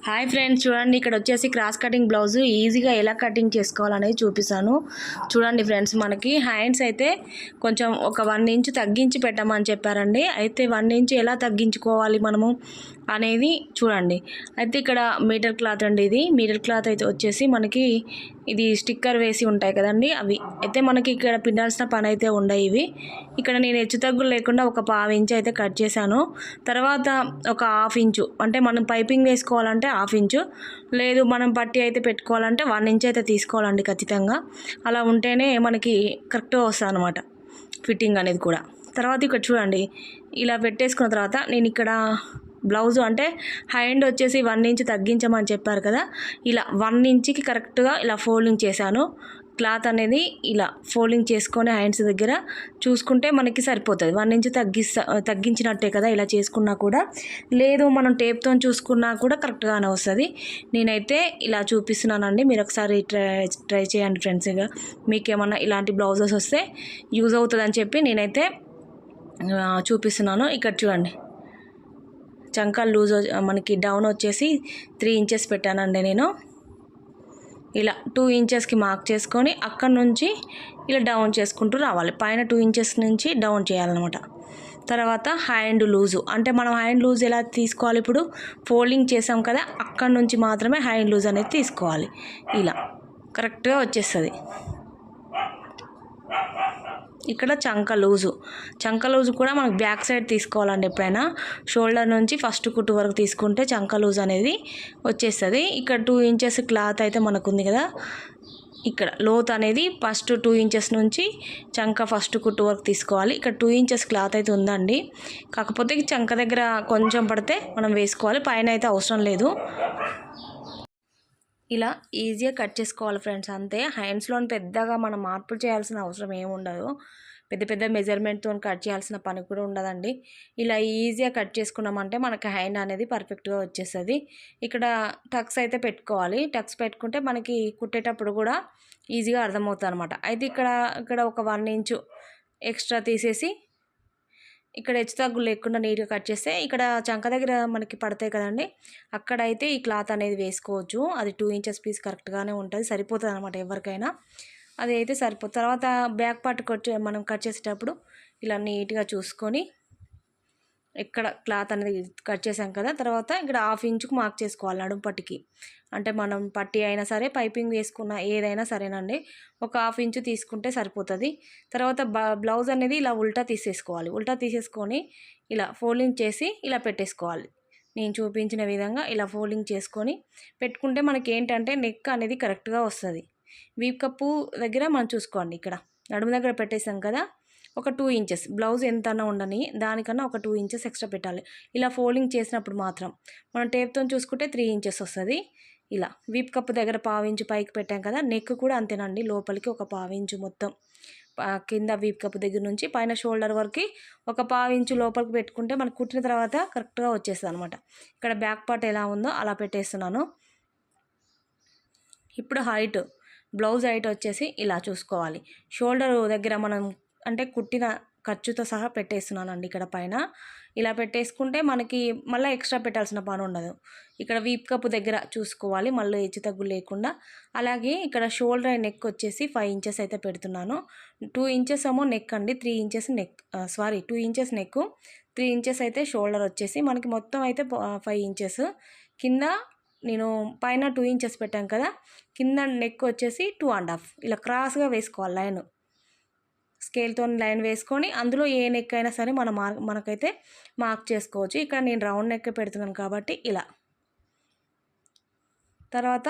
Hi friends, చూడండి ఇక్కడ వచ్చేసి క్రాస్ కటింగ్ బ్లౌజ్ ఈజీగా ఎలా కటింగ్ చేసుకోవాలనేది చూపిస్తాను. చూడండి ఫ్రెండ్స్, మనకి హ్యాండ్స్ అయితే కొంచెం ఒక 1 ఇంచ్ తగ్గించి పెట్టమని చెప్పారండి. అయితే 1 ఇంచ్ ఎలా తగ్గించుకోవాలి మనము అనేది చూడండి. అయితే ఇక్కడ మీటర్ క్లాత్ అండి, ఇది మీటర్ క్లాత్ అయితే వచ్చేసి మనకి ఇది స్టిక్కర్ వేసి ఉంటాయి కదండి, అవి అయితే మనకి ఇక్కడ పిండాల్సిన పని అయితే ఉండవు. ఇవి ఇక్కడ నేను హెచ్చు తగ్గులు లేకుండా ఒక 1/2 ఇంచ్ అయితే కట్ చేశాను. తర్వాత ఒక 1/2 ఇంచు, అంటే మనం పైపింగ్ వేసుకోవాలంటే 1/2 ఇంచు, లేదు మనం పట్టి అయితే పెట్టుకోవాలంటే 1 ఇంచ్ అయితే తీసుకోవాలండి ఖచ్చితంగా. అలా ఉంటేనే మనకి కరెక్ట్గా వస్తుంది అనమాట ఫిట్టింగ్ అనేది కూడా. తర్వాత ఇక్కడ చూడండి, ఇలా పెట్టేసుకున్న తర్వాత నేను ఇక్కడ బ్లౌజ్ అంటే హ్యాండ్ వచ్చేసి 1 ఇంచ్ తగ్గించమని చెప్పారు కదా, ఇలా 1 ఇంచ్కి కరెక్ట్గా ఇలా ఫోల్డింగ్ చేశాను. క్లాత్ అనేది ఇలా ఫోల్డింగ్ చేసుకొని హ్యాండ్స్ దగ్గర చూసుకుంటే మనకి సరిపోతుంది. 1 ఇంచ్ తగ్గించినట్టే కదా ఇలా చేసుకున్నా కూడా. లేదు మనం టేప్తో చూసుకున్నా కూడా కరెక్ట్గానే వస్తుంది. నేనైతే ఇలా చూపిస్తున్నానండి, మీరు ఒకసారి ట్రై చేయండి ఫ్రెండ్స్. మీకు ఏమన్నా ఇలాంటి బ్లౌజెస్ వస్తే యూజ్ అవుతుందని చెప్పి నేనైతే చూపిస్తున్నాను. ఇక్కడ చూడండి, చంకా లూజ్ మనకి డౌన్ వచ్చేసి 3 ఇంచెస్ పెట్టానండి నేను. ఇలా 2 ఇంచెస్కి మార్క్ చేసుకొని అక్కడ నుంచి ఇలా డౌన్ చేసుకుంటూ రావాలి. పైన 2 ఇంచెస్ నుంచి డౌన్ చేయాలన్నమాట. తర్వాత హ్యాండ్ లూజు, అంటే మనం హ్యాండ్ లూజ్ ఎలా తీసుకోవాలి, ఇప్పుడు ఫోల్డింగ్ చేసాం కదా, అక్కడ నుంచి మాత్రమే హ్యాండ్ లూజ్ అనేది తీసుకోవాలి. ఇలా కరెక్ట్గా వచ్చేస్తుంది. ఇక్కడ చంక లూజు కూడా మనకు బ్యాక్ సైడ్ తీసుకోవాలండి. ఎప్పుడైనా షోల్డర్ నుంచి ఫస్ట్ కుట్టు వరకు తీసుకుంటే చంక లూజ్ అనేది వచ్చేస్తుంది. ఇక్కడ 2 ఇంచెస్ క్లాత్ అయితే మనకు ఉంది కదా, ఇక్కడ లోత్ అనేది ఫస్ట్ 2 ఇంచెస్ నుంచి చంక ఫస్ట్ కుట్టు వరకు తీసుకోవాలి. ఇక్కడ 2 ఇంచెస్ క్లాత్ అయితే ఉందండి, కాకపోతే చంక దగ్గర కొంచెం పడితే మనం వేసుకోవాలి, పైన అయితే అవసరం లేదు. ఇలా ఈజీగా కట్ చేసుకోవాలి ఫ్రెండ్స్, అంతే. హ్యాండ్స్లో పెద్దగా మనం మార్పులు చేయాల్సిన అవసరం ఏమి ఉండదు. పెద్ద మెజర్మెంట్తో కట్ చేయాల్సిన పని కూడా ఉండదండి. ఇలా ఈజీగా కట్ చేసుకున్నామంటే మనకి హ్యాండ్ అనేది పర్ఫెక్ట్గా వచ్చేస్తుంది. ఇక్కడ టక్స్ అయితే పెట్టుకోవాలి. టక్స్ పెట్టుకుంటే మనకి కుట్టేటప్పుడు కూడా ఈజీగా అర్థమవుతుంది అనమాట. అయితే ఇక్కడ ఒక 1 ఇంచు ఎక్స్ట్రా తీసేసి ఇక్కడ హెచ్చు తగ్గులు లేకుండా నీట్గా కట్ చేస్తే ఇక్కడ చంక దగ్గర మనకి పడతాయి కదండి, అక్కడైతే ఈ క్లాత్ అనేది వేసుకోవచ్చు. అది 2 ఇంచెస్ పీస్ కరెక్ట్గానే ఉంటుంది, సరిపోతుంది అనమాట ఎవరికైనా. అది అయితే సరిపోతుంది. తర్వాత బ్యాక్ పార్ట్ మనం కట్ చేసేటప్పుడు ఇలా నీట్గా చూసుకొని ఇక్కడ క్లాత్ అనేది కట్ చేసాం కదా, తర్వాత ఇక్కడ 1/2 ఇంచుకు మార్క్ చేసుకోవాలి నడుము పట్టికి. అంటే మనం పట్టి అయినా సరే, పైపింగ్ వేసుకున్న ఏదైనా సరేనండి, ఒక 1/2 ఇంచు తీసుకుంటే సరిపోతుంది. తర్వాత బ్లౌజ్ అనేది ఇలా ఉల్టా తీసేసుకొని ఇలా ఫోల్డింగ్ చేసి ఇలా పెట్టేసుకోవాలి. నేను చూపించిన విధంగా ఇలా ఫోల్డింగ్ చేసుకొని పెట్టుకుంటే మనకి ఏంటంటే నెక్ అనేది కరెక్ట్గా వస్తుంది. వీప్ కప్పు దగ్గర మనం చూసుకోండి, ఇక్కడ నడుము దగ్గర పెట్టేసాం కదా, ఒక 2 ఇంచెస్ బ్లౌజ్ ఎంతన్నా ఉండని దానికన్నా ఒక 2 ఇంచెస్ ఎక్స్ట్రా పెట్టాలి. ఇలా ఫోల్డింగ్ చేసినప్పుడు మాత్రం మనం టేప్తో చూసుకుంటే 3 ఇంచెస్ వస్తుంది. ఇలా వీప్ కప్పు దగ్గర 1/2 ఇంచు పైకి పెట్టాం కదా, నెక్ కూడా అంతేనండి, లోపలికి ఒక 1/2 ఇంచు మొత్తం కింద వీప్ కప్పు దగ్గర నుంచి పైన షోల్డర్ వరకు ఒక 1/2 ఇంచు లోపలికి పెట్టుకుంటే మనకు కుట్టిన తర్వాత కరెక్ట్గా వచ్చేస్తుంది అనమాట. ఇక్కడ బ్యాక్ పార్ట్ ఎలా ఉందో అలా పెట్టేస్తున్నాను. ఇప్పుడు బ్లౌజ్ హైట్ వచ్చేసి ఇలా చూసుకోవాలి. షోల్డర్ దగ్గర మనం అంటే కుట్టిన ఖర్చుతో సహా పెట్టేస్తున్నానండి ఇక్కడ పైన. ఇలా పెట్టేసుకుంటే మనకి మళ్ళీ ఎక్స్ట్రా పెట్టాల్సిన పని ఉండదు. ఇక్కడ వీప్ కప్పు దగ్గర చూసుకోవాలి, మళ్ళీ హెచ్చు తగ్గు లేకుండా. అలాగే ఇక్కడ షోల్డర్ అండ్ నెక్ వచ్చేసి 5 ఇంచెస్ అయితే పెడుతున్నాను. 2 ఇంచెస్ ఏమో నెక్ అండి, 3 inches neck, 2 inches neck, 3 inches అయితే షోల్డర్ వచ్చేసి మనకి మొత్తం అయితే 5 ఇంచెస్. కింద నేను పైన 2 ఇంచెస్ పెట్టాను కదా, కింద నెక్ వచ్చేసి 2.5 ఇలా క్రాస్గా వేసుకోవాలి లైన్. స్కేల్తో లైన్ వేసుకొని అందులో ఏ నెక్ అయినా సరే మనకైతే మార్క్ చేసుకోవచ్చు. ఇక్కడ నేను రౌండ్ నెక్ పెడుతున్నాను కాబట్టి ఇలా. తర్వాత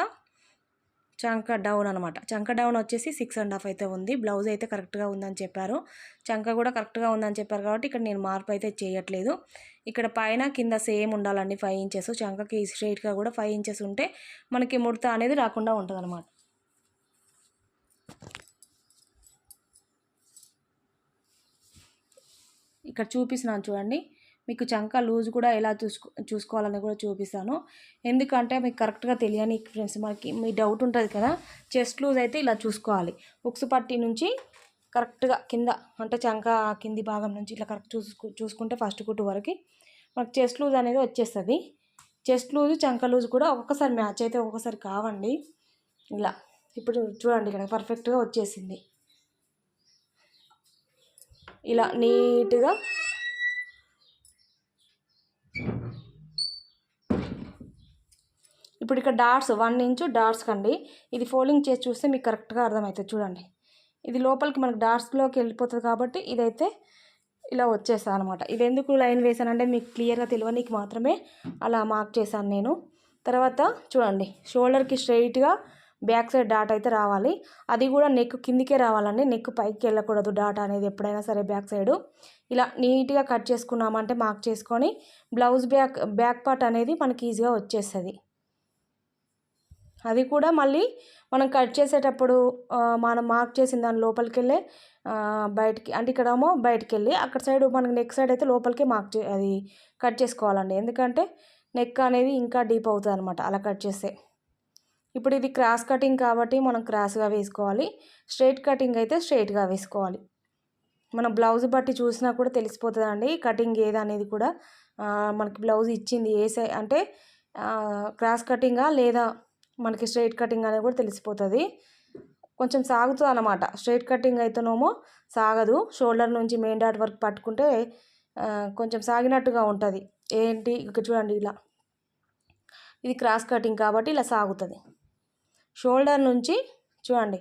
చంక డౌన్ అనమాట, చంక డౌన్ వచ్చేసి 6.5 అయితే ఉంది. బ్లౌజ్ అయితే కరెక్ట్గా ఉందని చెప్పారు, చంక కూడా కరెక్ట్గా ఉందని చెప్పారు కాబట్టి ఇక్కడ నేను మార్పు అయితే చేయట్లేదు. ఇక్కడ పైన కింద సేమ్ ఉండాలండి 5 ఇంచెస్. చంకకి స్ట్రైట్గా కూడా 5 ఇంచెస్ ఉంటే మనకి ముడత అనేది రాకుండా ఉంటుంది అనమాట. ఇక్కడ చూపిస్తున్నాను చూడండి, మీకు చంక లూజ్ కూడా ఎలా చూసుకోవాలని కూడా చూపిస్తాను. ఎందుకంటే మీకు కరెక్ట్గా తెలియని ఫ్రెండ్స్, మనకి మీ డౌట్ ఉంటుంది కదా, చెస్ట్ లూజ్ అయితే ఇలా చూసుకోవాలి. ఉక్సు పట్టి నుంచి కరెక్ట్గా కింద, అంటే చంక కింది భాగం నుంచి ఇట్లా కరెక్ట్ చూసుకుంటే ఫస్ట్ కుట్టు వరకు మనకు చెస్ట్ లూజ్ అనేది వచ్చేస్తుంది. చెస్ట్ లూజు చంక లూజు కూడా ఒక్కొక్కసారి మ్యాచ్ అయితే ఒక్కొక్కసారి కావండి. ఇలా ఇప్పుడు చూడండి ఇక్కడ పర్ఫెక్ట్గా వచ్చేసింది. ఇలా నీట్గా ఇప్పుడు ఇక్కడ డాట్స్ 1 ఇంచు డాట్స్ కండి. ఇది ఫోల్డింగ్ చేసి చూస్తే మీకు కరెక్ట్గా అర్థమవుతుంది. చూడండి ఇది లోపలికి మనకు డాట్స్లోకి వెళ్ళిపోతుంది కాబట్టి ఇదైతే ఇలా వచ్చేస్తాను అనమాట. ఇది ఎందుకు లైన్ వేసానంటే మీకు క్లియర్గా తెలియనికి మాత్రమే అలా మార్క్ చేశాను నేను. తర్వాత చూడండి షోల్డర్కి స్ట్రైట్గా బ్యాక్ సైడ్ డాట్ అయితే రావాలి. అది కూడా నెక్ కిందికే రావాలండి, నెక్ పైకి వెళ్ళకూడదు డాట్ అనేది ఎప్పుడైనా సరే బ్యాక్ సైడు. ఇలా నీట్గా కట్ చేసుకున్నామంటే మార్క్ చేసుకొని బ్లౌజ్ బ్యాక్ పార్ట్ అనేది మనకి ఈజీగా వచ్చేస్తుంది. అది కూడా మళ్ళీ మనం కట్ చేసేటప్పుడు మనం మార్క్ చేసిన దాని లోపలికి వెళ్ళే బయటికి అంటే ఇక్కడేమో బయటికి వెళ్ళి అక్కడ సైడ్ మనకి నెక్ సైడ్ అయితే లోపలికి అది కట్ చేసుకోవాలండి. ఎందుకంటే నెక్ అనేది ఇంకా డీప్ అవుతుంది అనమాట అలా కట్ చేస్తే. ఇప్పుడు ఇది క్రాస్ కటింగ్ కాబట్టి మనం క్రాస్గా వేసుకోవాలి, స్ట్రైట్ కటింగ్ అయితే స్ట్రైట్గా వేసుకోవాలి. మనం బ్లౌజ్ బట్టి చూసినా కూడా తెలిసిపోతుందండి కటింగ్ ఏదనేది కూడా. మనకి బ్లౌజ్ ఇచ్చింది ఏ సైజ్ అంటే క్రాస్ కటింగా లేదా మనకి స్ట్రైట్ కటింగ్ అనేది కూడా తెలిసిపోతుంది. కొంచెం సాగుతుంది అన్నమాట. స్ట్రైట్ కటింగ్ అయితేనేమో సాగదు, షోల్డర్ నుంచి మెయిన్ డాట్ వరకు పట్టుకుంటే కొంచెం సాగినట్టుగా ఉంటుంది. ఏంటి ఇక్కడ చూడండి ఇలా ఇది క్రాస్ కటింగ్ కాబట్టి ఇలా సాగుతుంది. షోల్డర్ నుంచి చూడండి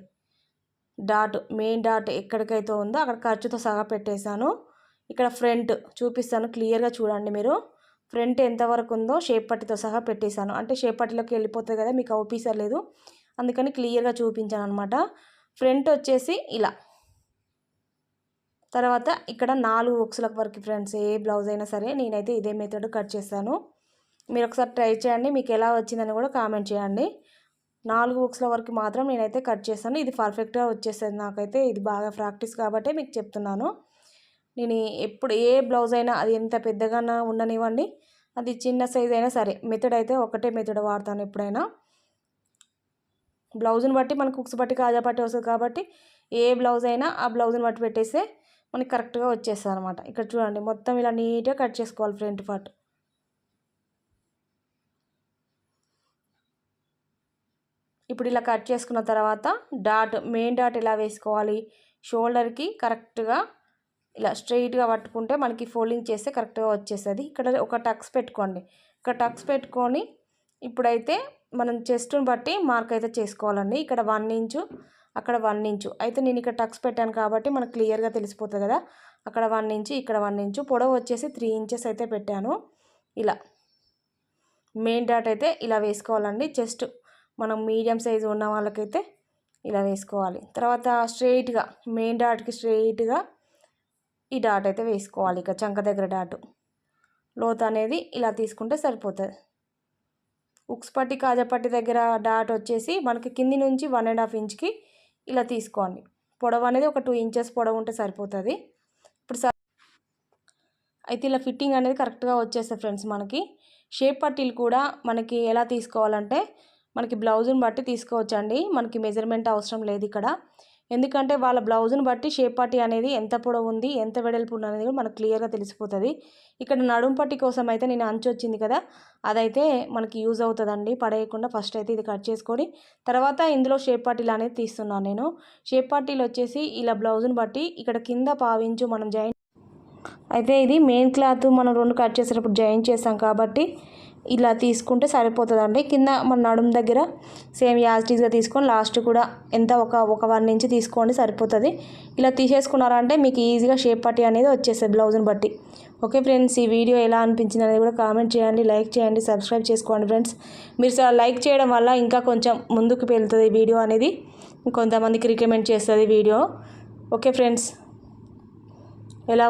డాట్ మెయిన్ డాట్ ఎక్కడికైతే ఉందో అక్కడ ఖర్చుతో సగా పెట్టేశాను. ఇక్కడ ఫ్రంట్ చూపిస్తాను క్లియర్గా చూడండి మీరు. ఫ్రంట్ ఎంతవరకు ఉందో షేప్ పట్టితో సహా పెట్టేశాను. అంటే షేప్ పట్టిలోకి వెళ్ళిపోతుంది కదా, మీకు అవుపీసలేదు, అందుకని క్లియర్గా చూపించాను అనమాట. ఫ్రంట్ వచ్చేసి ఇలా. తర్వాత ఇక్కడ 4 ఉక్సుల వరకు ఫ్రెండ్స్ ఏ బ్లౌజ్ అయినా సరే నేనైతే ఇదే మెథడ్ కట్ చేస్తాను. మీరు ఒకసారి ట్రై చేయండి, మీకు ఎలా వచ్చిందని కూడా కామెంట్ చేయండి. 4 ఉక్సుల వరకు మాత్రం నేనైతే కట్ చేస్తాను. ఇది పర్ఫెక్ట్గా వచ్చేస్తుంది నాకైతే. ఇది బాగా ప్రాక్టీస్ కాబట్టి మీకు చెప్తున్నాను. నేను ఎప్పుడు ఏ బ్లౌజ్ అయినా అది ఎంత పెద్దగా ఉండనివ్వండి, అది చిన్న సైజ్ అయినా సరే మెథడ్ అయితే ఒకటే మెథడ్ వాడతాను ఎప్పుడైనా. బ్లౌజ్ని బట్టి మనకు ఉక్స్ బట్టి కాజా పట్టి వస్తుంది కాబట్టి ఏ బ్లౌజ్ అయినా ఆ బ్లౌజ్ని బట్టి పెట్టేస్తే మనకి కరెక్ట్గా వచ్చేస్తుంది అనమాట. ఇక్కడ చూడండి మొత్తం ఇలా నీట్గా కట్ చేసుకోవాలి ఫ్రంట్ పార్ట్. ఇప్పుడు ఇలా కట్ చేసుకున్న తర్వాత డాట్ మెయిన్ డాట్ ఎలా వేసుకోవాలి, షోల్డర్కి కరెక్ట్గా ఇలా స్ట్రైట్గా పట్టుకుంటే మనకి ఫోల్డింగ్ చేస్తే కరెక్ట్గా వచ్చేస్తుంది. ఇక్కడ ఒక టక్స్ పెట్టుకోండి. ఇక్కడ టక్స్ పెట్టుకొని ఇప్పుడైతే మనం చెస్ట్ని బట్టి మార్క్ అయితే చేసుకోవాలండి. ఇక్కడ 1 ఇంచు అక్కడ 1 ఇంచు అయితే నేను ఇక్కడ టక్స్ పెట్టాను కాబట్టి మనకు క్లియర్గా తెలిసిపోతుంది కదా. అక్కడ 1 ఇంచు ఇక్కడ 1 ఇంచు పొడవు వచ్చేసి 3 ఇంచెస్ అయితే పెట్టాను. ఇలా మెయిన్ డాట్ అయితే ఇలా వేసుకోవాలండి. చెస్ట్ మనం మీడియం సైజు ఉన్న వాళ్ళకైతే ఇలా వేసుకోవాలి. తర్వాత స్ట్రైట్గా మెయిన్ డాట్కి స్ట్రైట్గా ఈ డాట్ అయితే వేసుకోవాలి. ఇక చంక దగ్గర డాటు లోతు అనేది ఇలా తీసుకుంటే సరిపోతుంది. ఉక్స్ పట్టి కాజా పట్టి దగ్గర డాట్ వచ్చేసి మనకి కింది నుంచి 1.5 ఇంచ్కి ఇలా తీసుకోండి. పొడవు అనేది ఒక 2 ఇంచెస్ పొడవు ఉంటే సరిపోతుంది. ఇప్పుడు అయితే ఇలా ఫిట్టింగ్ అనేది కరెక్ట్గా వచ్చేస్తుంది ఫ్రెండ్స్. మనకి షేప్ పట్టీలు కూడా మనకి ఎలా తీసుకోవాలంటే మనకి బ్లౌజ్ని బట్టి తీసుకోవచ్చండి. మనకి మెజర్మెంట్ అవసరం లేదు ఇక్కడ. ఎందుకంటే వాళ్ళ బ్లౌజ్ని బట్టి షేప్ పట్టీ అనేది ఎంత పొడవు ఉంది ఎంత వెడల్పు ఉంది అనేది మనకు క్లియర్గా తెలిసిపోతుంది. ఇక్కడ నడుము పట్టీ కోసం అయితే నేను అంచు వచ్చింది కదా, అదైతే మనకి యూజ్ అవుతుందండి. పడేయకుండా ఫస్ట్ అయితే ఇది కట్ చేసుకొని తర్వాత ఇందులో షేప్ పట్టీలు అనేది తీస్తున్నాను నేను. షేప్ పట్టీలు వచ్చేసి ఇలా బ్లౌజ్ని బట్టి ఇక్కడ కింద 1/2 ఇంచు మనం జాయిన్ అయితే ఇది మెయిన్ క్లాత్ మనం 2 కట్ చేసేటప్పుడు జాయిన్ చేస్తాం కాబట్టి ఇలా తీసుకుంటే సరిపోతుందండి. కింద మన నడుము దగ్గర సేమ్ యాజిటీస్గా తీసుకొని లాస్ట్ కూడా ఎంత ఒక 1 ఇంచ్ తీసుకోండి సరిపోతుంది. ఇలా తీసేసుకున్నారంటే మీకు ఈజీగా షేప్ పట్టీ అనేది వచ్చేస్తుంది బ్లౌజ్ని బట్టి. ఓకే ఫ్రెండ్స్, ఈ వీడియో ఎలా అనిపించింది అనేది కూడా కామెంట్ చేయండి, లైక్ చేయండి, సబ్స్క్రైబ్ చేసుకోండి ఫ్రెండ్స్. మీరు లైక్ చేయడం వల్ల ఇంకా కొంచెం ముందుకు వెళ్తుంది వీడియో అనేది, కొంతమందికి రికమెండ్ చేస్తుంది వీడియో. ఓకే ఫ్రెండ్స్, ఎలా